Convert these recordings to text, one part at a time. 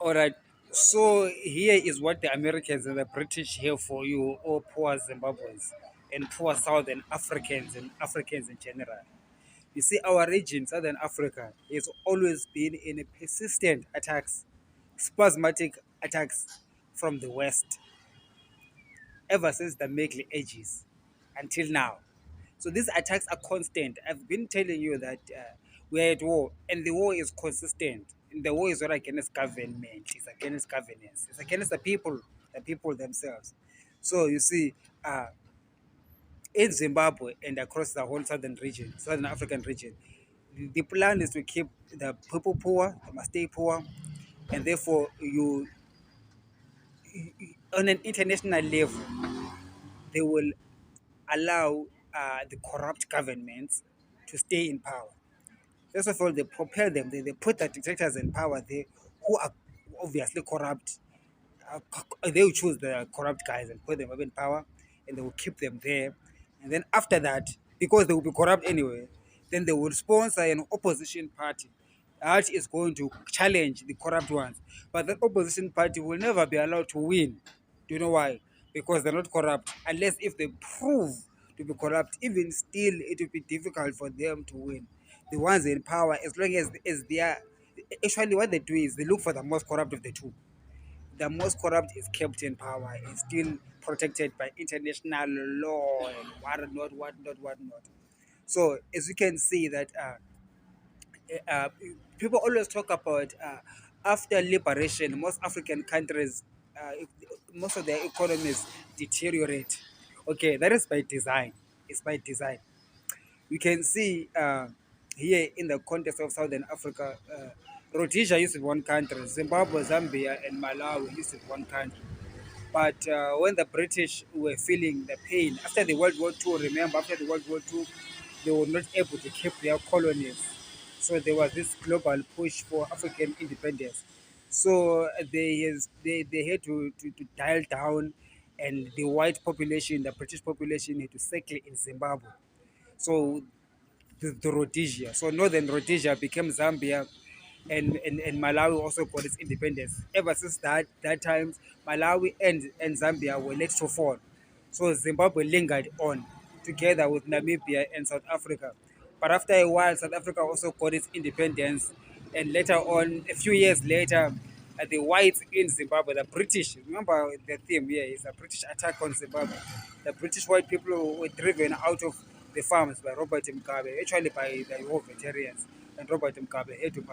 All right. So here is what the Americans and the British have for you, all poor Zimbabweans and poor Southern Africans and Africans in general. You see, our region, Southern Africa, has always been in a persistent attacks, spasmodic attacks from the West ever since the Middle Ages until now. So these attacks are constant. I've been telling you that we're at war, and the war is consistent. And the war is not against government; it's against governance. It's against the people themselves. So you see, in Zimbabwe and across the whole southern region, southern African region, the plan is to keep the people poor. They must stay poor, and therefore on an international level, they will allow the corrupt governments to stay in power. First of all, they propel them, they put the dictators in power there who are obviously corrupt. They will choose the corrupt guys and put them up in power, and they will keep them there. And then after that, because they will be corrupt anyway, then they will sponsor an opposition party that is going to challenge the corrupt ones. But that opposition party will never be allowed to win. Do you know why? Because they're not corrupt. Unless if they prove to be corrupt, even still, it will be difficult for them to win. The ones in power, as long as they are, actually what they do is they look for the most corrupt of the two. The most corrupt is kept in power, is still protected by international law and what not. So as you can see that uh, people always talk about after liberation, most African countries, most of their economies deteriorate. Okay, that is by design. It's by design. You can see here in the context of Southern Africa, Rhodesia used to be one country, Zimbabwe, Zambia, and Malawi used to be one country. But when the British were feeling the pain after the World War II, remember, after the World War II, they were not able to keep their colonies. So there was this global push for African independence. So they had to dial down, and the white population, the British population, had to settle in Zimbabwe. So the Rhodesia. So northern Rhodesia became Zambia, and Malawi also got its independence. Ever since that time, Malawi and Zambia were late to fall. So Zimbabwe lingered on together with Namibia and South Africa. But after a while, South Africa also got its independence, and later on, a few years later, the whites in Zimbabwe, the British, remember the theme here is a British attack on Zimbabwe. The British white people were driven out of the farms by Robert Mugabe, actually by the war veterans. And Robert Mugabe had to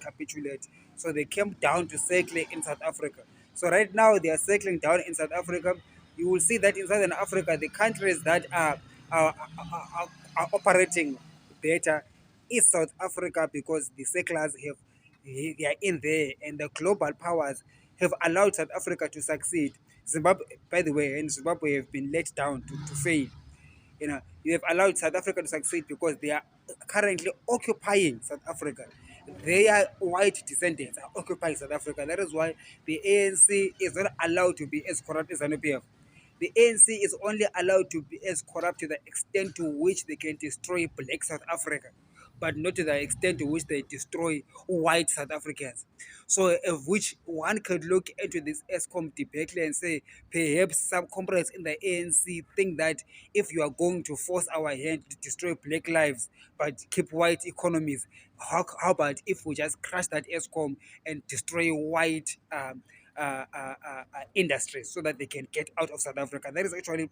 capitulate. So they came down to settle in South Africa. So right now they are settling down in South Africa. You will see that in Southern Africa, the countries that are operating better is South Africa, because the settlers they are in there, and the global powers have allowed South Africa to succeed. Zimbabwe, by the way, and Zimbabwe have been let down to fail. You have allowed South Africa to succeed because they are currently occupying South Africa. Their white descendants are occupying South Africa. That is why the ANC is not allowed to be as corrupt as ZANU-PF. The ANC is only allowed to be as corrupt to the extent to which they can destroy black South Africa, but not to the extent to which they destroy white South Africans. So, of which one could look into this ESCOM debacle and say, perhaps some comrades in the ANC think that if you are going to force our hand to destroy black lives but keep white economies, how about if we just crush that ESCOM and destroy white industries so that they can get out of South Africa? That is actually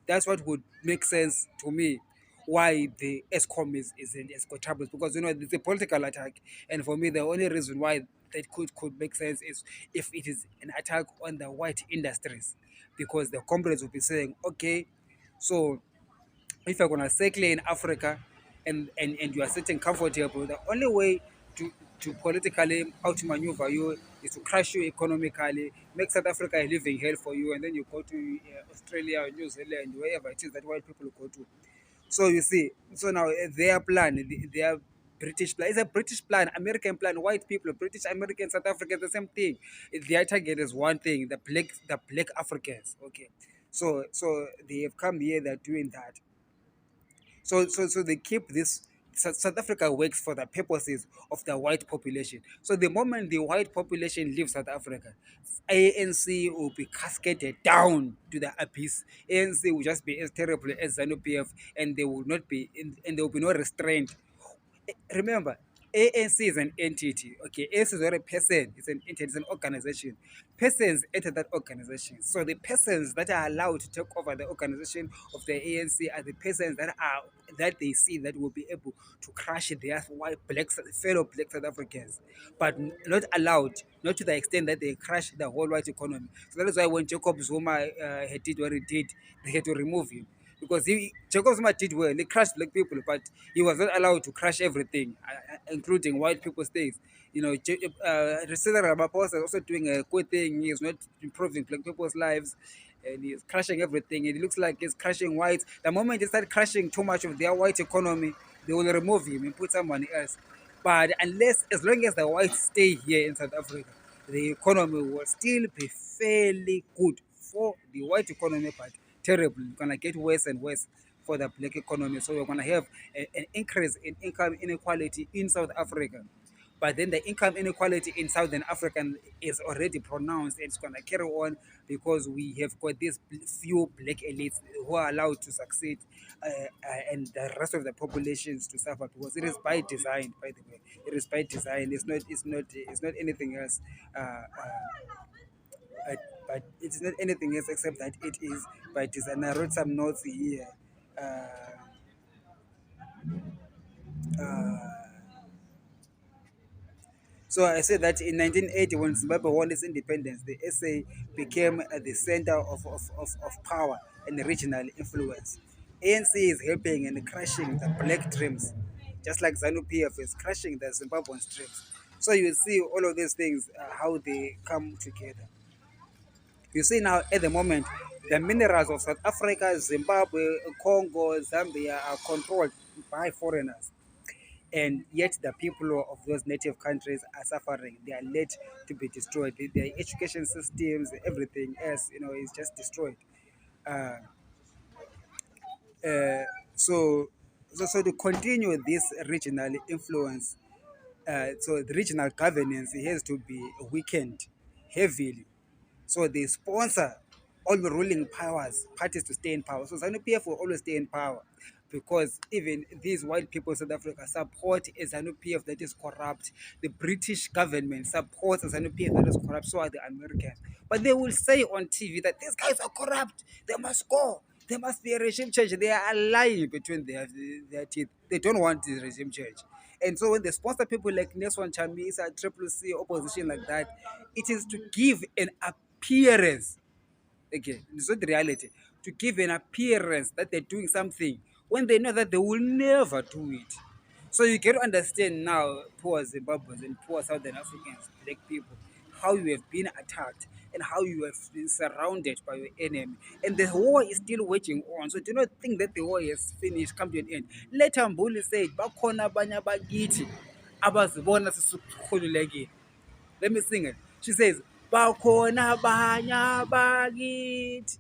that's what would make sense to me, why the ESCOM is in ESCO troubles, because it's a political attack, and for me the only reason why that could make sense is if it is an attack on the white industries, because the comrades will be saying, okay, so if you're gonna settle in Africa and you are sitting comfortable, the only way to politically outmaneuver you is to crush you economically, make South Africa a living hell for you, and then you go to Australia or New Zealand, wherever it is that white people go to. So you see, so now their plan, their British plan, it's a British plan, American plan, white people, British, American, South Africans, the same thing. Their target is one thing, the black Africans. Okay. So they have come here, they're doing that. So they keep this South Africa works for the purposes of the white population. So the moment the white population leaves South Africa, ANC will be cascaded down to the abyss. ANC will just be as terrible as ZANU PF, and they will not be, and there will be no restraint. Remember, ANC is an entity. Okay, ANC is not a person, it's an entity, it's an organization. Persons enter that organization. So the persons that are allowed to take over the organization of the ANC are the persons that they see that will be able to crush their white fellow black South Africans, but not allowed, not to the extent that they crush the whole white economy. So that is why when Jacob Zuma did what he did, they had to remove him because Jacob Zuma did well. He crushed black people, but he was not allowed to crush everything, including white people's things. Cyril Ramaphosa is also doing a good thing. He is not improving black people's lives, and he's crushing everything. It looks like he's crushing whites. The moment he start crushing too much of their white economy, they will remove him and put someone else. But as long as the whites stay here in South Africa, the economy will still be fairly good for the white economy, but terrible. It's gonna get worse and worse for the black economy. So we're gonna have an increase in income inequality in South Africa. But then the income inequality in Southern Africa is already pronounced, and it's going to carry on because we have got these few black elites who are allowed to succeed, and the rest of the populations to suffer because it is by design. By the way, it is by design. It's not anything else. But it's not anything else except that it is by design. I wrote some notes here. Uh, uh, So I said that in 1980, when Zimbabwe won its independence, the SA became the center of power and regional influence. ANC is helping and crushing the black dreams, just like ZANU PF is crushing the Zimbabwean dreams. So you see all of these things, how they come together. You see now at the moment, the minerals of South Africa, Zimbabwe, Congo, Zambia are controlled by foreigners, and yet the people of those native countries are suffering. They are led to be destroyed. Their education systems, everything else, is just destroyed. Uh, uh, so, so to continue this regional influence, so the regional governance has to be weakened heavily. So they sponsor all the ruling parties to stay in power. So ZANU PF will always stay in power because even these white people in South Africa support a ZANU PF that is corrupt. The British government supports a ZANU PF that is corrupt. So are the Americans. But they will say on TV that these guys are corrupt. They must go. There must be a regime change. They are lying between their teeth. They don't want the regime change. And so when they sponsor people like Nelson Chamisa, Triple C, opposition like that, it is to give an appearance, again, it's not the reality, to give an appearance that they're doing something when they know that they will never do it. So you can understand now, poor Zimbabweans and poor Southern Africans, black people, how you have been attacked and how you have been surrounded by your enemy. And the war is still waging on. So do not think that the war has finished, come to an end. Later Mbuli said, bakhona abanye abakithi abazibona sesikhululekile. Let me sing it. She says, bakhona abanye abakithi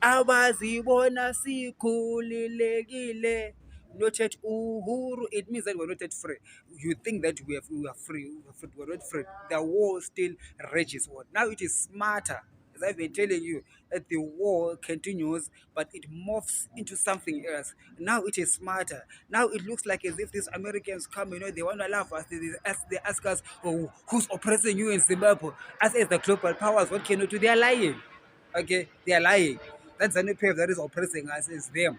abazibona sikhululekile. Not yet uhuru, it means that we're not yet free. You think that we are free, we're not free. The war still rages on. Now it is smarter, as I've been telling you, that the war continues, but it morphs into something else. Now it is smarter. Now it looks like as if these Americans come, they want to laugh us. They ask us, oh, who's oppressing you in Zimbabwe? Us as the global powers, what can we do? They are lying. Okay, they are lying. That ZANU PF that is oppressing us is them.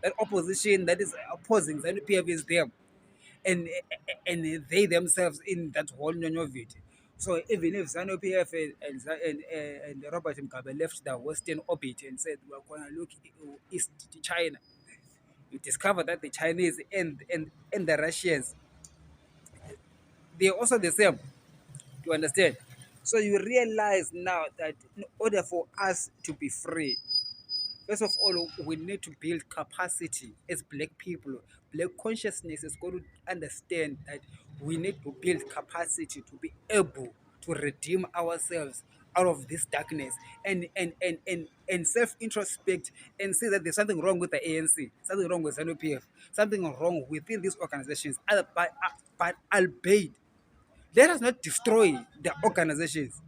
That opposition that is opposing ZANU PF is them, and they themselves in that whole of it. So even if ZANU PF and Robert Mugabe left the Western orbit and said we're going to look east to China, you discover that the Chinese and the Russians, they're also the same. You understand? So you realize now that in order for us to be free, first of all, we need to build capacity as black people. Black consciousness is going to understand that we need to build capacity to be able to redeem ourselves out of this darkness and self introspect and see that there's something wrong with the ANC, something wrong with ZANU-PF, something wrong within these organizations. But albeit, let us not destroy the organizations,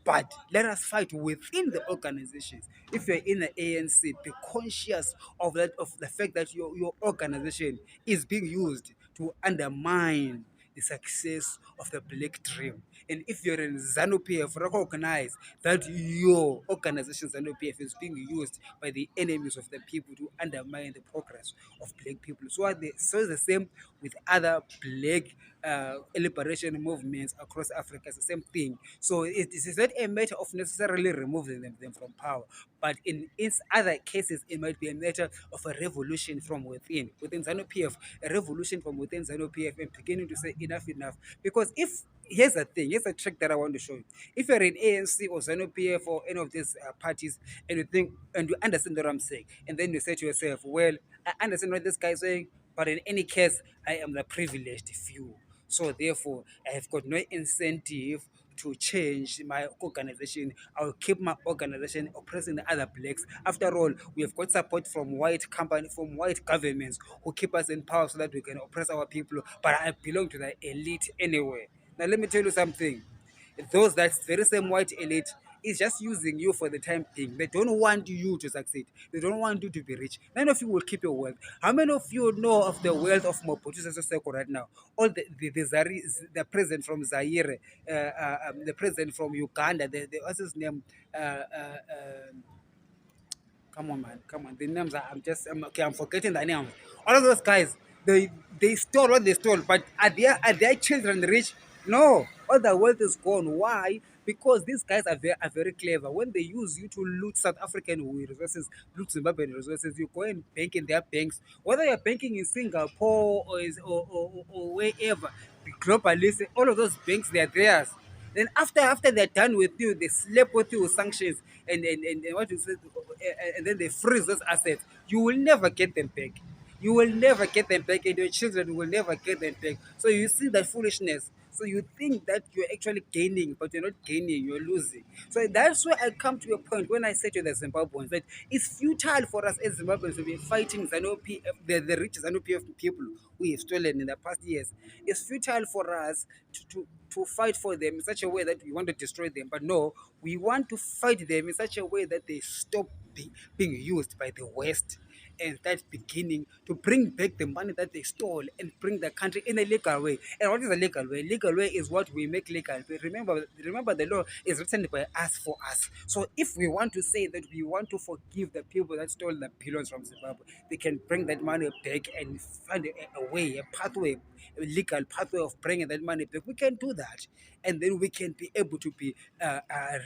but let us fight within the organizations. If you're in the ANC, be conscious of that, of the fact that your organization is being used to undermine the success of the black dream. And if you're in ZANU-PF, recognize that your organization ZANU-PF is being used by the enemies of the people to undermine the progress of black people. So it's the same with other black liberation movements across Africa. It's the same thing. So it is not a matter of necessarily removing them from power, but in its other cases, it might be a matter of a revolution from within ZANU-PF, a revolution from within ZANU-PF, and beginning to say enough. Because if here's the thing, here's a trick that I want to show you. If you're in ANC or ZANU-PF or any of these parties, and you think and you understand what I'm saying, and then you say to yourself, well, I understand what this guy is saying, but in any case, I am the privileged few. So therefore, I have got no incentive to change my organization. I'll keep my organization oppressing the other blacks. After all, we have got support from from white governments who keep us in power so that we can oppress our people. But I belong to the elite anyway. Now let me tell you something. Those that very same white elite is just using you for the time being. They don't want you to succeed. They don't want you to be rich. None of you will keep your wealth. How many of you know of the wealth of Mobutu Sese Seko right now? All the president from Zaire, the president from Uganda, what's his name? Come on, man. Come on. The names are, okay, I'm forgetting the names. All of those guys, they stole what they stole, but are their children rich? No. All the wealth is gone. Why? Because these guys are very clever. When they use you to loot South African resources, loot Zimbabwean resources, you go and bank in their banks. Whether you're banking in Singapore or wherever, globally, all of those banks, they're theirs. Then after they're done with you, they slap with you with sanctions and what you said, and then they freeze those assets. You will never get them back. You will never get them back, and your children will never get them back. So you see that foolishness. So you think that you're actually gaining, but you're not gaining, you're losing. So that's where I come to a point when I say to the Zimbabweans that it's futile for us as Zimbabweans to be fighting ZANU-PF, the rich ZANU-PF people we have stolen in the past years. It's futile for us to fight for them in such a way that we want to destroy them. But no, we want to fight them in such a way that they stop being used by the West and start beginning to bring back the money that they stole and bring the country in a legal way. And what is a legal way? Legal way is what we make legal. But remember, the law is written by us for us. So if we want to say that we want to forgive the people that stole the billions from Zimbabwe, they can bring that money back and find a way, a pathway, a legal pathway of bringing that money back. We can do that, and then we can be able to be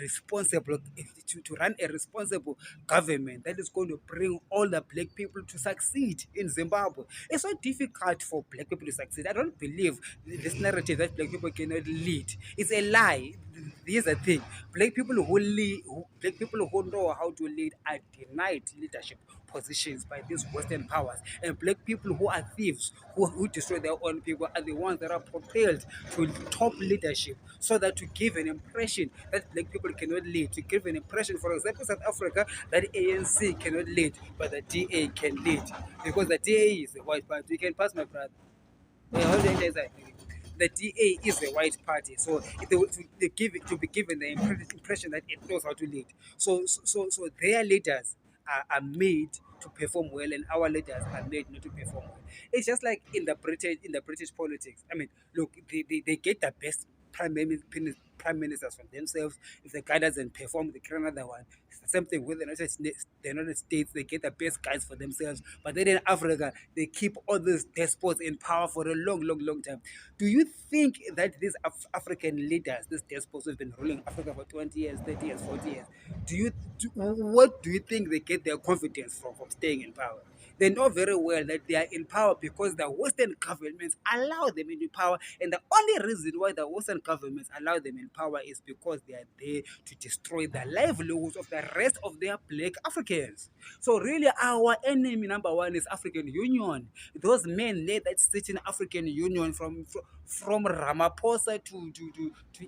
responsible, to run a responsible government that is going to bring all the black people to succeed in Zimbabwe. It's not difficult for black people to succeed. I don't believe this narrative that black people cannot lead. It's a lie. Here's the thing: black people who know how to lead are denied leadership positions by these Western powers. And black people who are thieves, who destroy their own people, are the ones that are propelled to top leadership, so that to give an impression that black people cannot lead, to give an impression, for example, South Africa, that ANC cannot lead, but the DA can lead. Because the DA is a white party. You can pass, my brother. How do you say that? The DA is a white party, so to be given the impression that it knows how to lead. So their leaders are made to perform well, and our leaders are made not to perform well. It's just like in the British politics. I mean, look, they get the best prime ministers from themselves. If the guy doesn't perform, they create another one. It's the same thing with the United States. They get the best guys for themselves. But then in Africa, they keep all these despots in power for a long time. Do you think that these African leaders, these despots who've been ruling Africa for 20 years, 30 years, 40 years, what do you think they get their confidence from staying in power? They know very well that they are in power because the Western governments allow them into power. And the only reason why the Western governments allow them in power is because they are there to destroy the livelihoods of the rest of their black Africans. So really our enemy number one is African Union. Those men there that sit in African Union from Ramaphosa to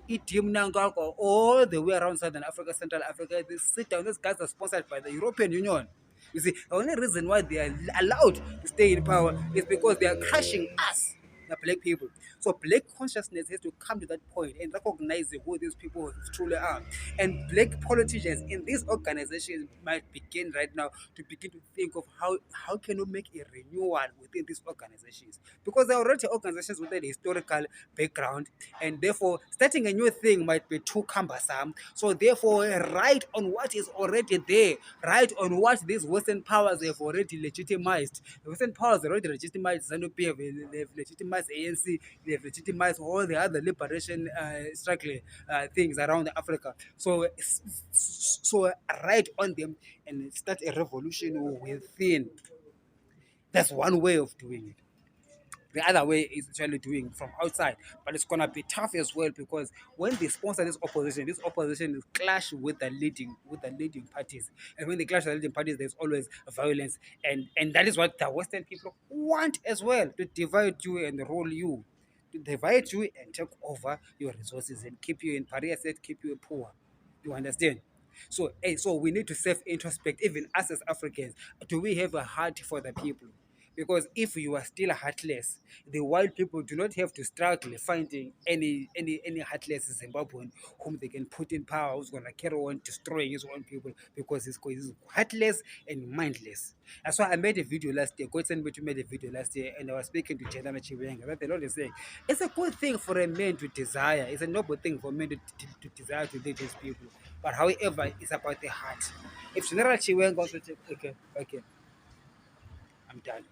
Idi Mnangagwa all the way around Southern Africa, Central Africa, they sit down. Those guys are sponsored by the European Union. You see, the only reason why they are allowed to stay in power is because they are crushing us, the black people. So black consciousness has to come to that point and recognize who these people truly are. And black politicians in these organizations might begin right now to begin to think of how can we make a renewal within these organizations, because they're already organizations with a historical background, and therefore starting a new thing might be too cumbersome. So therefore, write on what is already there, write on what these Western powers have already legitimized. The Western powers already legitimized ZANU-PF, they've legitimized ANC, they've legitimized all the other liberation struggling things around Africa. So write on them and start a revolution within. That's one way of doing it. The other way is actually doing from outside, but it's gonna be tough as well, because when they sponsor this opposition is clash with the leading parties, and when they clash with the leading parties, there's always violence, and that is what the Western people want as well, to divide you and rule you, to divide you and take over your resources and keep you in pariah state, keep you poor. You understand? So we need to self introspect, even us as Africans. Do we have a heart for the people? Because if you are still heartless, the white people do not have to struggle finding any heartless Zimbabwean whom they can put in power, who's gonna carry on destroying his own people, because he's heartless and mindless. That's why I made a video last year. God sent me to make a video last year, and I was speaking to Jendana Chiwenga. That the Lord is saying, it's a good thing for a man to desire. It's a noble thing for men to desire to lead these people. But however, it's about the heart. If General Chiwenga also, okay, I'm done.